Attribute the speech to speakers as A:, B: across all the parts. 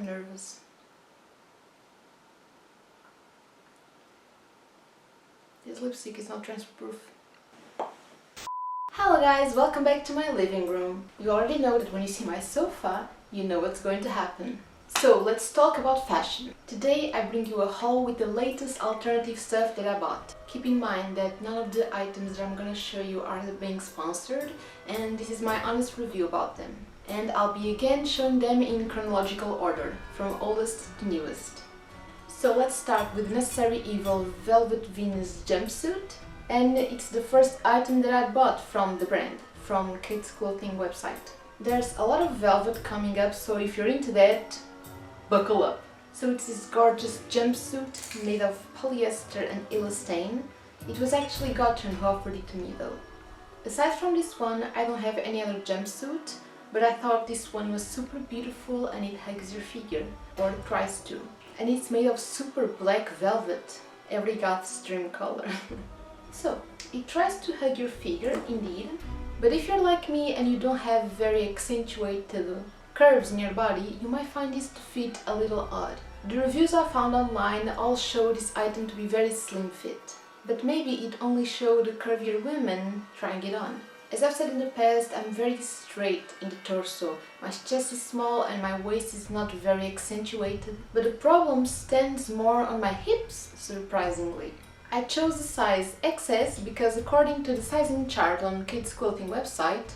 A: I'm nervous. This lipstick is not transfer proof. Hello guys, welcome back to my living room. You already know that when you see my sofa, you know what's going to happen. So let's talk about fashion. Today I bring you a haul with the latest alternative stuff that I bought. Keep in mind that none of the items that I'm gonna show you are being sponsored, and this is my honest review about them. And I'll be again showing them in chronological order, from oldest to newest. So let's start with Necessary Evil Velvet Venus Jumpsuit. And it's the first item that I bought from the brand, from Kate's clothing website. There's a lot of velvet coming up, so if you're into that, buckle up. So it's this gorgeous jumpsuit made of polyester and elastane. It was actually Gotten who offered it to me though. Aside from this one, I don't have any other jumpsuit, but I thought this one was super beautiful and it hugs your figure, or tries to. And it's made of super black velvet, every goth's dream color. So, it tries to hug your figure, indeed, but if you're like me and you don't have very accentuated curves in your body, you might find this to fit a little odd. The reviews I found online all show this item to be very slim fit, but maybe it only showed curvier women trying it on. As I've said in the past, I'm very straight in the torso, my chest is small and my waist is not very accentuated, but the problem stands more on my hips, surprisingly. I chose the size XS because according to the sizing chart on Kate's clothing website,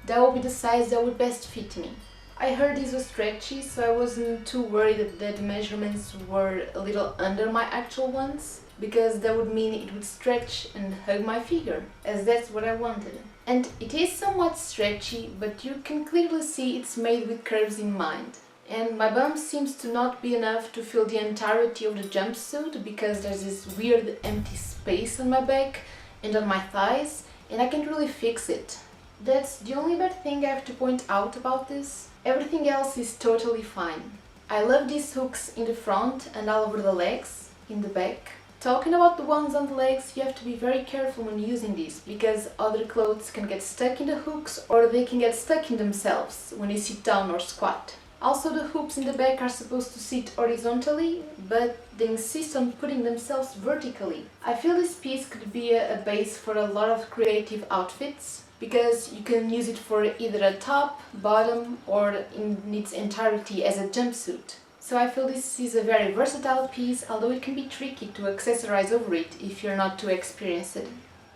A: that would be the size that would best fit me. I heard these were stretchy, so I wasn't too worried that the measurements were a little under my actual ones, because that would mean it would stretch and hug my figure, as that's what I wanted. And it is somewhat stretchy, but you can clearly see it's made with curves in mind. And my bum seems to not be enough to fill the entirety of the jumpsuit, because there's this weird empty space on my back and on my thighs, and I can't really fix it. That's the only bad thing I have to point out about this. Everything else is totally fine. I love these hooks in the front and all over the legs, in the back. Talking about the ones on the legs, you have to be very careful when using these, because other clothes can get stuck in the hooks or they can get stuck in themselves when you sit down or squat. Also, the hoops in the back are supposed to sit horizontally, but they insist on putting themselves vertically. I feel this piece could be a base for a lot of creative outfits, because you can use it for either a top, bottom, or in its entirety as a jumpsuit. So I feel this is a very versatile piece, although it can be tricky to accessorize over it if you're not too experienced.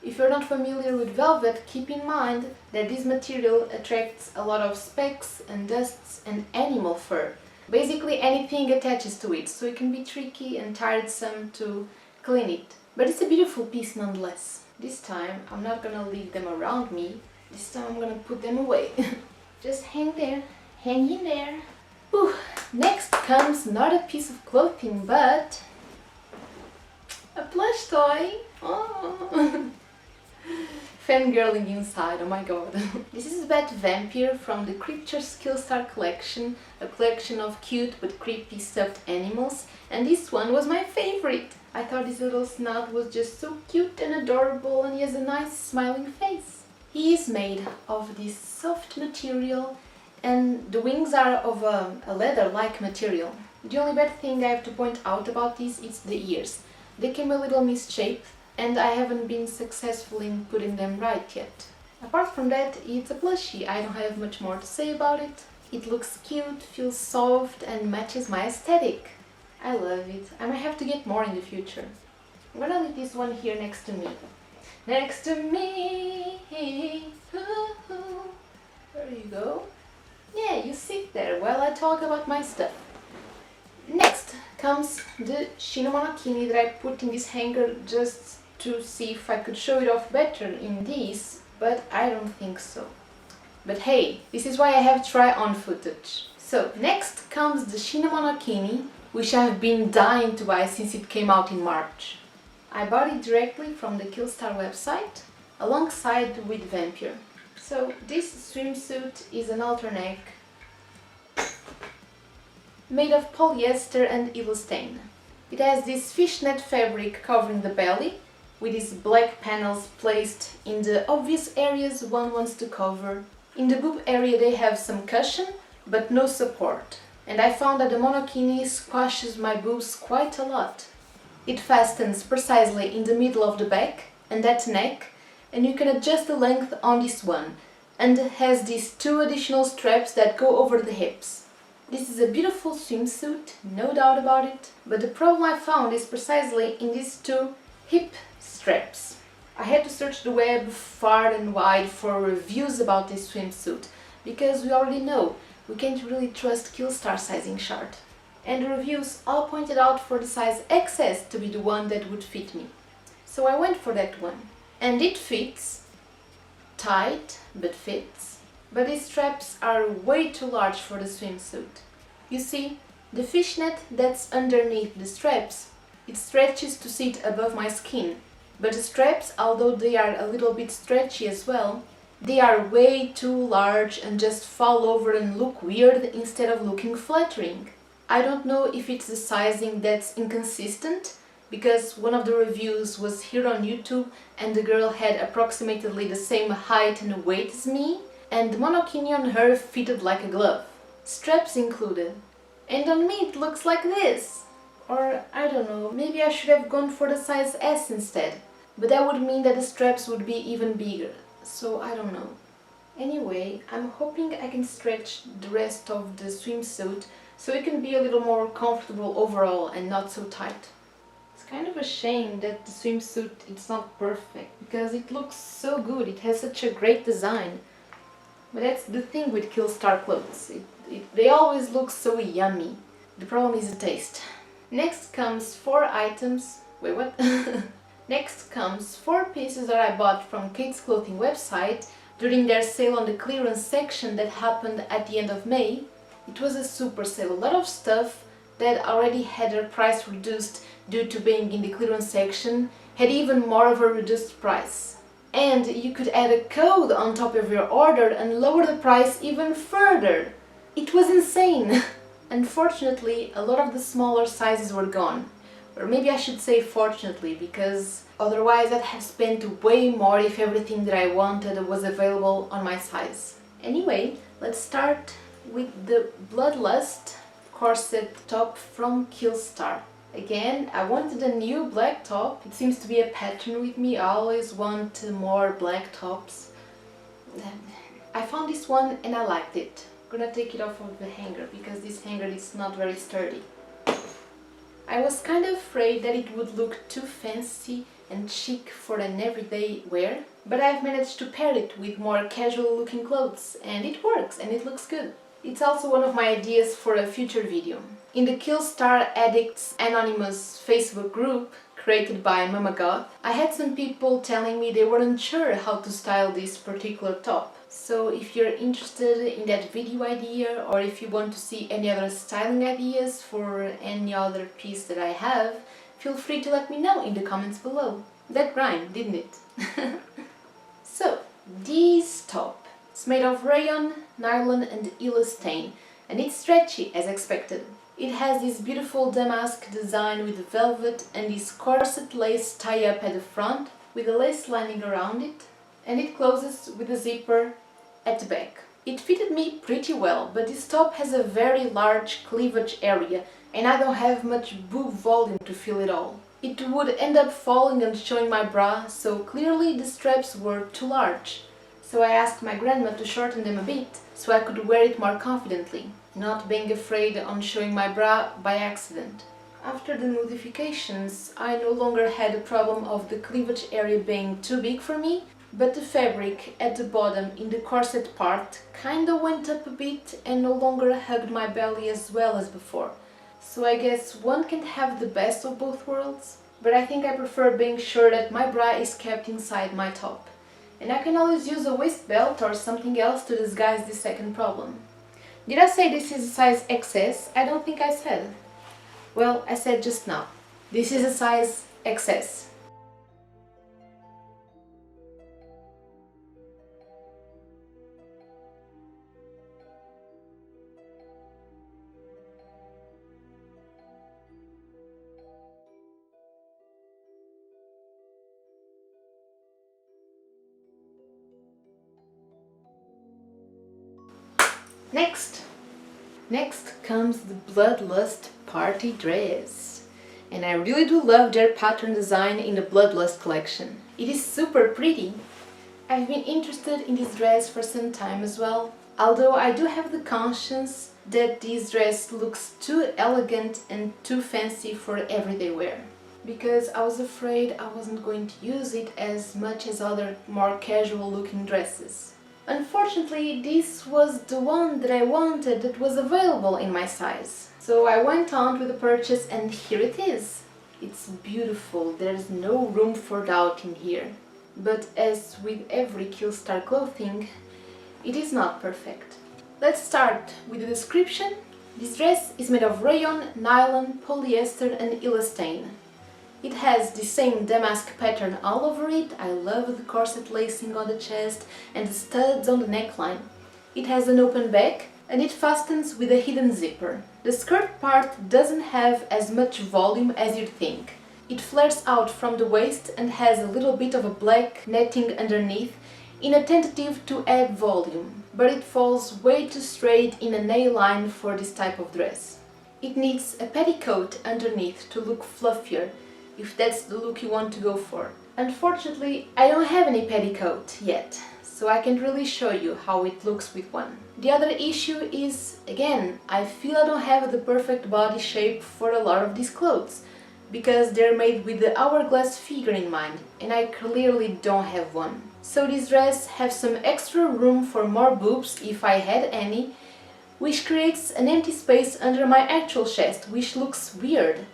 A: If you're not familiar with velvet, keep in mind that this material attracts a lot of specks and dusts and animal fur. Basically anything attaches to it, so it can be tricky and tiresome to clean it. But it's a beautiful piece nonetheless. This time I'm not gonna leave them around me, this time I'm gonna put them away. Just hang there, hang in there. Whew. Next comes not a piece of clothing, but a plush toy. Oh. Fangirling inside, oh my god. This is Bat Vampir from the Creatures Killstar collection, a collection of cute but creepy stuffed animals, and this one was my favorite. I thought this little snout was just so cute and adorable, and he has a nice smiling face. He is made of this soft material and the wings are of a leather-like material. The only bad thing I have to point out about this is the ears. They came a little misshaped, and I haven't been successful in putting them right yet. Apart from that, it's a plushie. I don't have much more to say about it. It looks cute, feels soft, and matches my aesthetic. I love it. I might have to get more in the future. I'm gonna leave this one here next to me. Next to me! There you go. Yeah, you sit there while I talk about my stuff. Next comes the Shena Monokini that I put in this hanger just to see if I could show it off better in this, but I don't think so. But hey, this is why I have try-on footage. So, next comes the Shena Monokini, which I've been dying to buy since it came out in March. I bought it directly from the Killstar website, alongside with Vampir. So, this swimsuit is an halter-neck made of polyester and elastane. It has this fishnet fabric covering the belly, with these black panels placed in the obvious areas one wants to cover. In the boob area they have some cushion, but no support. and I found that the Monokini squashes my boobs quite a lot. It fastens precisely in the middle of the back and at the neck, and you can adjust the length on this one, and has these two additional straps that go over the hips. This is a beautiful swimsuit, no doubt about it, but the problem I found is precisely in these two hip straps. I had to search the web far and wide for reviews about this swimsuit, because we already know we can't really trust Killstar sizing chart. And the reviews all pointed out for the size XS to be the one that would fit me. So I went for that one. And it fits. Tight, but fits. But these straps are way too large for the swimsuit. You see, the fishnet that's underneath the straps, it stretches to sit above my skin. But the straps, although they are a little bit stretchy as well, they are way too large and just fall over and look weird instead of looking flattering. I don't know if it's the sizing that's inconsistent, because one of the reviews was here on YouTube and the girl had approximately the same height and weight as me, and the Monokini on her fitted like a glove. Straps included. And on me it looks like this. Or, I don't know, maybe I should have gone for the size S instead. But that would mean that the straps would be even bigger. So I don't know. Anyway, I'm hoping I can stretch the rest of the swimsuit so it can be a little more comfortable overall and not so tight. It's kind of a shame that the swimsuit is not perfect, because it looks so good, it has such a great design. But that's the thing with Killstar clothes, they always look so yummy. The problem is the taste. Next comes 4 items, wait what? Next comes 4 pieces that I bought from Kate's clothing website during their sale on the clearance section that happened at the end of May. It was a super sale, a lot of stuff that already had their price reduced due to being in the clearance section had even more of a reduced price. And you could add a code on top of your order and lower the price even further. It was insane! Unfortunately, a lot of the smaller sizes were gone. Or maybe I should say fortunately, because otherwise I'd have spent way more if everything that I wanted was available on my size. Anyway, let's start with the Bloodlust Corset top from Killstar. Again, I wanted a new black top. It seems to be a pattern with me. I always want more black tops. I found this one and I liked it. I'm gonna take it off of the hanger because this hanger is not very sturdy. I was kind of afraid that it would look too fancy and chic for an everyday wear, but I've managed to pair it with more casual looking clothes, and it works and it looks good. It's also one of my ideas for a future video. In the Killstar Addicts Anonymous Facebook group, created by MacLeod, I had some people telling me they weren't sure how to style this particular top. So if you're interested in that video idea, or if you want to see any other styling ideas for any other piece that I have, feel free to let me know in the comments below. That rhymed, didn't it? So, this top. It's made of rayon, nylon and elastane, and it's stretchy as expected. It has this beautiful damask design with velvet and this corset lace tie-up at the front with a lace lining around it, and it closes with a zipper at the back. It fitted me pretty well, but this top has a very large cleavage area and I don't have much boob volume to fill it all. It would end up falling and showing my bra, so clearly the straps were too large. So I asked my grandma to shorten them a bit so I could wear it more confidently, not being afraid on showing my bra by accident. After the modifications, I no longer had the problem of the cleavage area being too big for me, but the fabric at the bottom in the corset part kinda went up a bit and no longer hugged my belly as well as before. So I guess one can have the best of both worlds, but I think I prefer being sure that my bra is kept inside my top. And I can always use a waist belt or something else to disguise this second problem. Did I say this is a size XS? I don't think I said. Well, I said just now. This is a size XS. Next, Next comes the Bloodlust party dress. And I really do love their pattern design in the Bloodlust collection. It is super pretty. I've been interested in this dress for some time as well, although I do have the conscience that this dress looks too elegant and too fancy for everyday wear, because I was afraid I wasn't going to use it as much as other more casual looking dresses. Unfortunately, this was the one that I wanted that was available in my size. So I went on with the purchase and here it is. It's beautiful, there's no room for doubt in here. But as with every Killstar clothing, it is not perfect. Let's start with the description. This dress is made of rayon, nylon, polyester and elastane. It has the same damask pattern all over it. I love the corset lacing on the chest and the studs on the neckline. It has an open back and it fastens with a hidden zipper. The skirt part doesn't have as much volume as you'd think. It flares out from the waist and has a little bit of a black netting underneath in a tentative to add volume, but it falls way too straight in an A-line for this type of dress. It needs a petticoat underneath to look fluffier, if that's the look you want to go for. Unfortunately, I don't have any petticoat yet, so I can't really show you how it looks with one. The other issue is, again, I feel I don't have the perfect body shape for a lot of these clothes, because they're made with the hourglass figure in mind, and I clearly don't have one. So this dress has some extra room for more boobs, if I had any, which creates an empty space under my actual chest, which looks weird.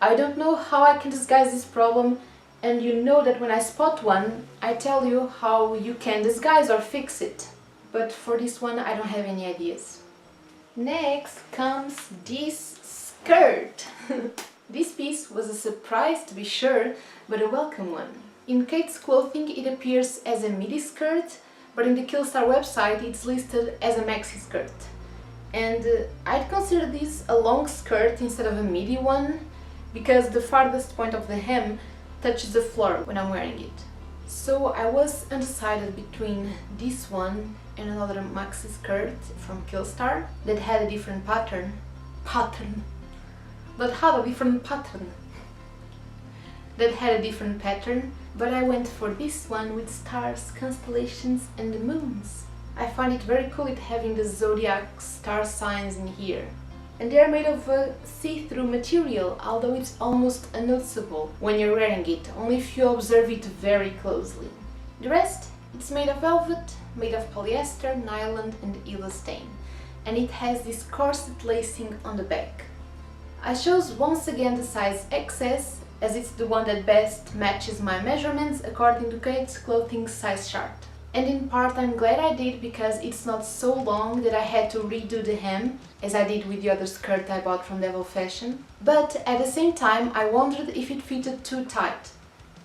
A: I don't know how I can disguise this problem, and you know that when I spot one, I tell you how you can disguise or fix it. But for this one, I don't have any ideas. Next comes this skirt. This piece was a surprise to be sure, but a welcome one. In Kate's clothing it appears as a midi skirt, but in the Killstar website it's listed as a maxi skirt. And I'd consider this a long skirt instead of a midi one, because the farthest point of the hem touches the floor when I'm wearing it. So I was undecided between this one and another maxi skirt from Killstar that had a different pattern. That had a different pattern, but I went for this one with stars, constellations and the moons. I find it very cool it having the zodiac star signs in here. And they are made of a see-through material, although it's almost unnoticeable when you're wearing it, only if you observe it very closely. The rest, it's made of velvet, made of polyester, nylon and elastane, and it has this corset lacing on the back. I chose once again the size XS, as it's the one that best matches my measurements according to Kate's clothing size chart. And in part I'm glad I did, because it's not so long that I had to redo the hem, as I did with the other skirt I bought from Devil Fashion. But at the same time I wondered if it fitted too tight.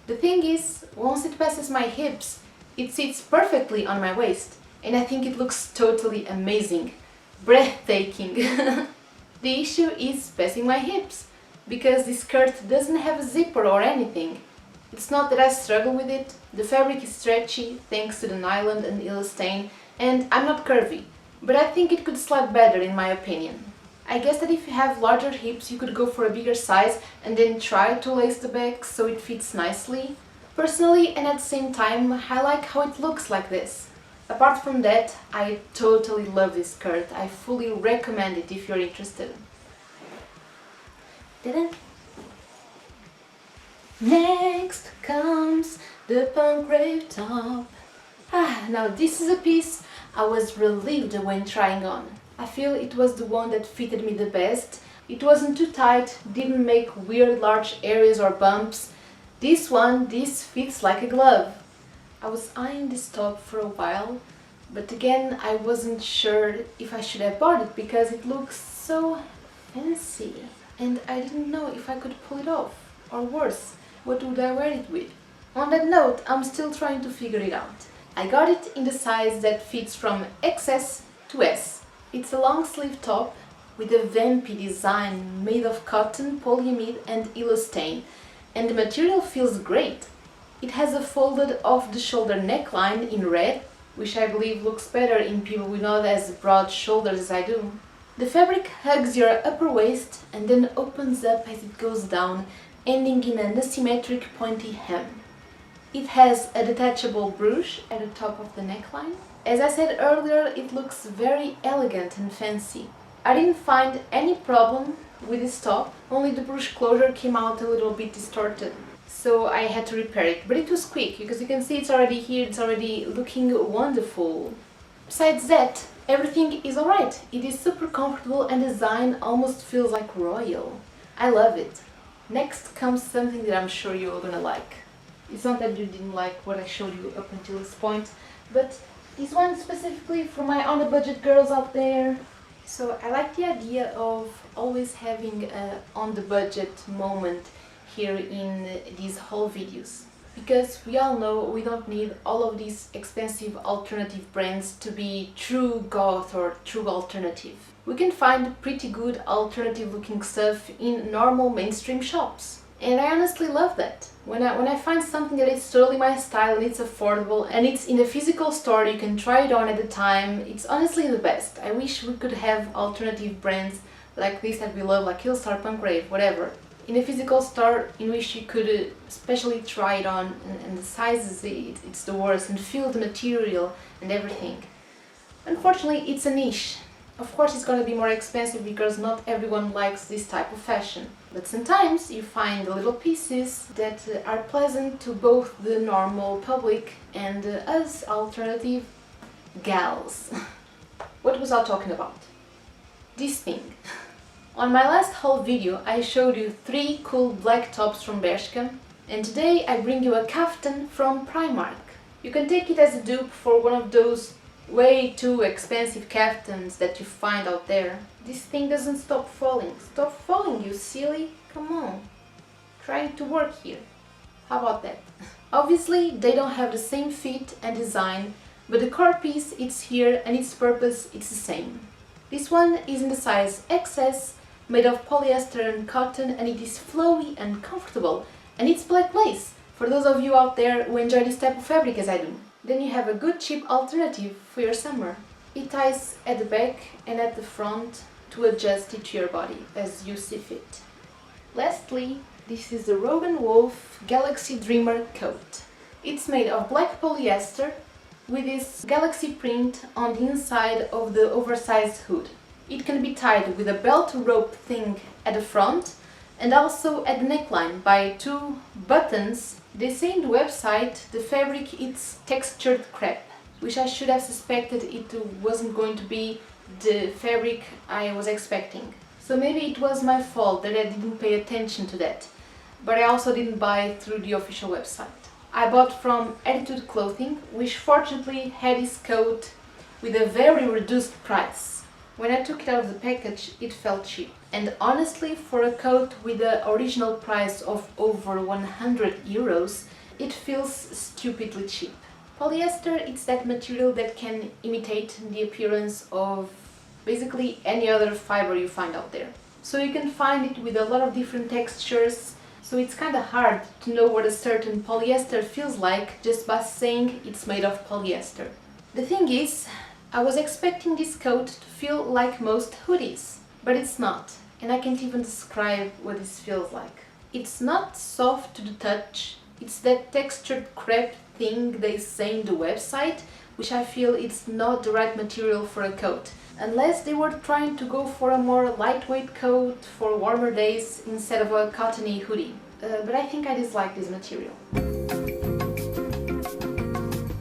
A: The thing is, once it passes my hips, it sits perfectly on my waist, and I think it looks totally amazing. Breathtaking! The issue is passing my hips, because this skirt doesn't have a zipper or anything. It's not that I struggle with it, the fabric is stretchy thanks to the nylon and elastane, and I'm not curvy, but I think it could slide better in my opinion. I guess that if you have larger hips you could go for a bigger size and then try to lace the back so it fits nicely. Personally, and at the same time, I like how it looks like this. Apart from that, I totally love this skirt. I fully recommend it if you're interested. Ta-da! Next comes the PunkRave top. Now this is a piece I was relieved when trying on. I feel it was the one that fitted me the best. It wasn't too tight, didn't make weird large areas or bumps. This fits like a glove. I was eyeing this top for a while, but again I wasn't sure if I should have bought it because it looks so fancy and I didn't know if I could pull it off, or worse, what would I wear it with? On that note, I'm still trying to figure it out. I got it in the size that fits from XS to S. It's a long sleeve top with a vampy design made of cotton, polyamide and elastane, and the material feels great. It has a folded off-the-shoulder neckline in red, which I believe looks better in people with not as broad shoulders as I do. The fabric hugs your upper waist and then opens up as it goes down, ending in an asymmetric pointy hem. It has a detachable brush at the top of the neckline. As I said earlier, it looks very elegant and fancy. I didn't find any problem with this top, only the brush closure came out a little bit distorted, so I had to repair it. But it was quick, because you can see it's already here, it's already looking wonderful. Besides that, everything is alright. It is super comfortable and the design almost feels like royal. I love it. Next comes something that I'm sure you're gonna like. It's not that you didn't like what I showed you up until this point, but this one specifically for my on-the-budget girls out there. So I like the idea of always having a on-the-budget moment here in these haul videos. Because we all know we don't need all of these expensive alternative brands to be true goth or true alternative. We can find pretty good alternative looking stuff in normal mainstream shops. And I honestly love that. When I find something that is totally my style and it's affordable and it's in a physical store, you can try it on at a time, it's honestly the best. I wish we could have alternative brands like this that we love, like Killstar, PunkRave, whatever, in a physical store in which you could especially try it on and the sizes, it's the worst, and feel the material and everything. Unfortunately, it's a niche. Of course it's going to be more expensive because not everyone likes this type of fashion. But sometimes you find little pieces that are pleasant to both the normal public and us alternative gals. What was I talking about? This thing. On my last haul video I showed you 3 cool black tops from Bershka, and today I bring you a kaftan from Primark. You can take it as a dupe for one of those way too expensive kaftans that you find out there. This thing doesn't stop falling. Stop falling, you silly! Come on. Trying to work here. How about that? Obviously they don't have the same fit and design, but the core piece it's here and its purpose it's the same. This one is in the size XS, made of polyester and cotton, and it is flowy and comfortable, and it's black lace for those of you out there who enjoy this type of fabric as I do. Then you have a good cheap alternative for your summer. It ties at the back and at the front to adjust it to your body as you see fit. Lastly, this is the Rogue&Wolf Galaxy Dreamer coat. It's made of black polyester with this galaxy print on the inside of the oversized hood. It can be tied with a belt rope thing at the front and also at the neckline by 2 buttons. They say in the website the fabric is textured crepe, which I should have suspected it wasn't going to be the fabric I was expecting. So maybe it was my fault that I didn't pay attention to that, but I also didn't buy through the official website. I bought from Attitude Clothing, which fortunately had this coat with a very reduced price. When I took it out of the package, it felt cheap. And honestly, for a coat with the original price of over 100 euros, it feels stupidly cheap. Polyester, it's that material that can imitate the appearance of basically any other fiber you find out there. So you can find it with a lot of different textures, so it's kinda hard to know what a certain polyester feels like just by saying it's made of polyester. The thing is, I was expecting this coat to feel like most hoodies, but it's not, and I can't even describe what this feels like. It's not soft to the touch, it's that textured crepe thing they say in the website, which I feel it's not the right material for a coat, unless they were trying to go for a more lightweight coat for warmer days instead of a cottony hoodie. But I think I dislike this material.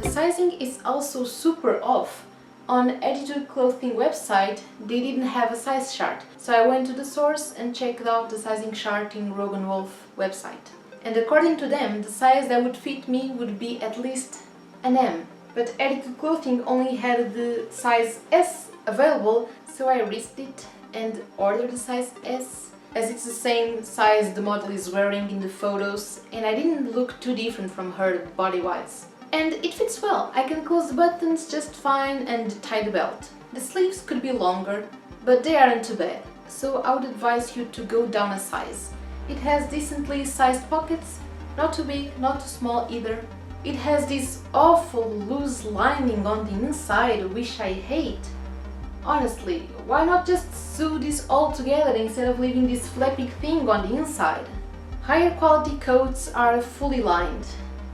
A: The sizing is also super off. On Attitude Clothing website, they didn't have a size chart, so I went to the source and checked out the sizing chart in Rogue&Wolf website. And according to them, the size that would fit me would be at least an M. But Attitude Clothing only had the size S available, so I risked it and ordered the size S, as it's the same size the model is wearing in the photos, and I didn't look too different from her body-wise. And it fits well. I can close the buttons just fine and tie the belt. The sleeves could be longer, but they aren't too bad, so I would advise you to go down a size. It has decently sized pockets, not too big, not too small either. It has this awful loose lining on the inside, which I hate. Honestly, why not just sew this all together instead of leaving this flappy thing on the inside? Higher quality coats are fully lined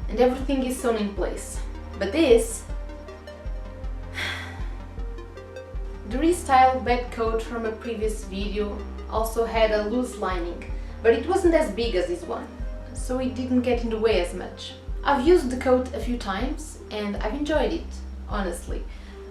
A: and everything is sewn in place. But this... The restyled bed coat from a previous video also had a loose lining, but it wasn't as big as this one, so it didn't get in the way as much. I've used the coat a few times and I've enjoyed it, honestly.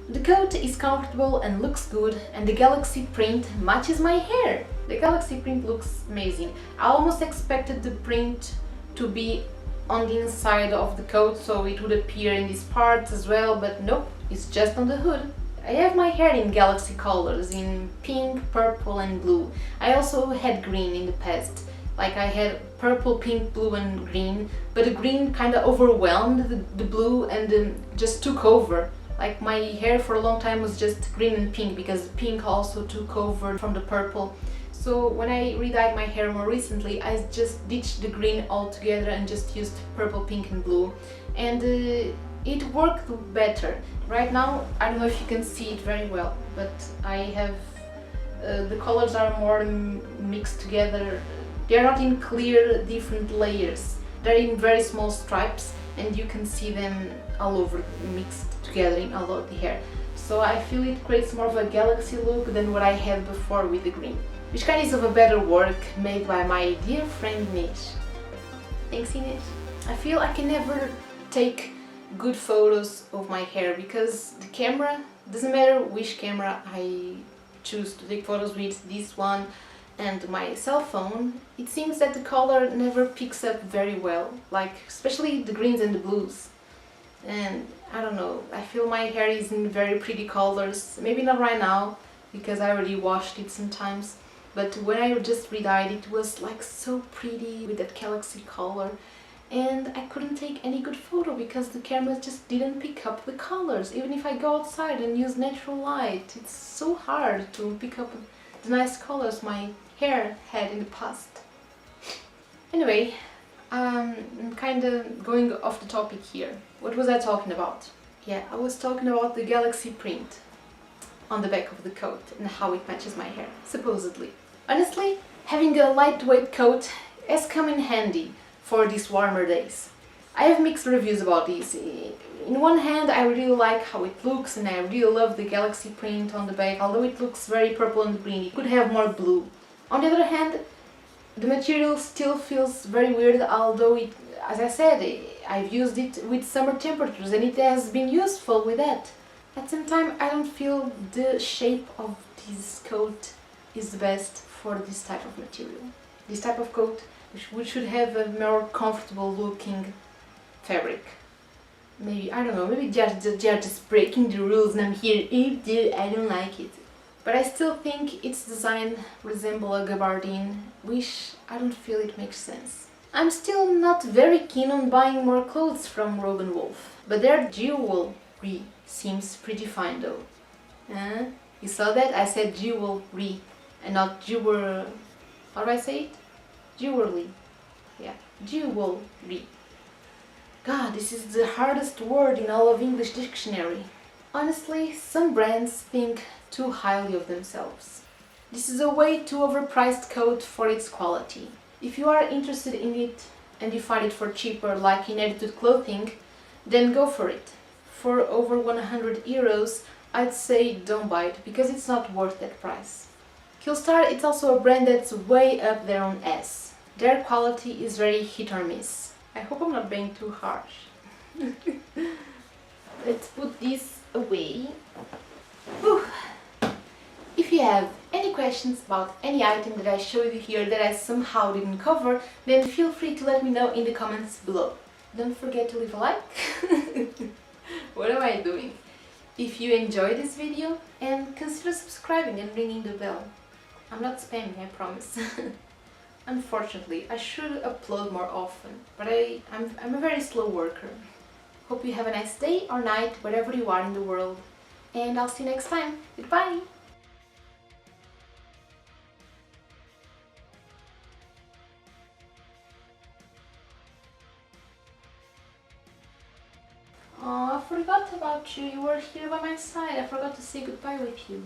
A: The coat is comfortable and looks good, and the galaxy print matches my hair. The galaxy print looks amazing. I almost expected the print to be on the inside of the coat so it would appear in these parts as well, but nope, it's just on the hood. I have my hair in galaxy colors, in pink, purple and blue. I also had green in the past. Like I had purple, pink, blue and green, but the green kind of overwhelmed the blue and just took over. Like my hair for a long time was just green and pink because pink also took over from the purple. So when I re-dyed my hair more recently, I just ditched the green altogether and just used purple, pink and blue. And it worked better. Right now, I don't know if you can see it very well, but I have... the colors are more mixed together. They're not in clear, different layers. They're in very small stripes and you can see them all over, mixed together in all of the hair. So I feel it creates more of a galaxy look than what I had before with the green. Which kind is of a better work made by my dear friend Nish. Thanks, Nish. I feel I can never take good photos of my hair because the camera, doesn't matter which camera I choose to take photos with, this one and my cell phone, it seems that the color never picks up very well, like especially the greens and the blues. And I don't know, I feel my hair is in very pretty colors, maybe not right now because I already washed it sometimes, but when I just re-dyed it was like so pretty with that galaxy color, and I couldn't take any good photo because the camera just didn't pick up the colors. Even if I go outside and use natural light, it's so hard to pick up the nice colors my hair had in the past. Anyway, I'm kind of going off the topic here. What was I talking about? Yeah, I was talking about the galaxy print on the back of the coat and how it matches my hair, supposedly. Honestly, having a lightweight coat has come in handy for these warmer days. I have mixed reviews about this. In one hand, I really like how it looks and I really love the galaxy print on the back, although it looks very purple and green, it could have more blue. On the other hand, the material still feels very weird, although it, as I said, I've used it with summer temperatures and it has been useful with that. At the same time, I don't feel the shape of this coat is the best for this type of material. This type of coat which should have a more comfortable looking fabric. Maybe, I don't know, maybe they're just breaking the rules and I'm here, I don't like it. But I still think its design resembles a gabardine, which I don't feel it makes sense. I'm still not very keen on buying more clothes from Rogue and Wolf, but their jewelry seems pretty fine though. You saw that? I said jewelry and not jewel... How do I say it? Jewelry. Yeah, jewelry. God, this is the hardest word in all of English dictionary. Honestly, some brands think too highly of themselves. This is a way too overpriced coat for its quality. If you are interested in it and you find it for cheaper, like in edited clothing, then go for it. For over 100 euros, I'd say don't buy it because it's not worth that price. Killstar, it's also a brand that's way up their own ass. Their quality is very hit or miss. I hope I'm not being too harsh. Let's put this away. Whew. If you have any questions about any item that I showed you here that I somehow didn't cover, then feel free to let me know in the comments below. Don't forget to leave a like. What am I doing? If you enjoyed this video, and consider subscribing and ringing the bell. I'm not spamming, I promise. Unfortunately, I should upload more often, but I'm a very slow worker. Hope you have a nice day or night, wherever you are in the world. And I'll see you next time. Goodbye! Oh, I forgot about you. You were here by my side. I forgot to say goodbye with you.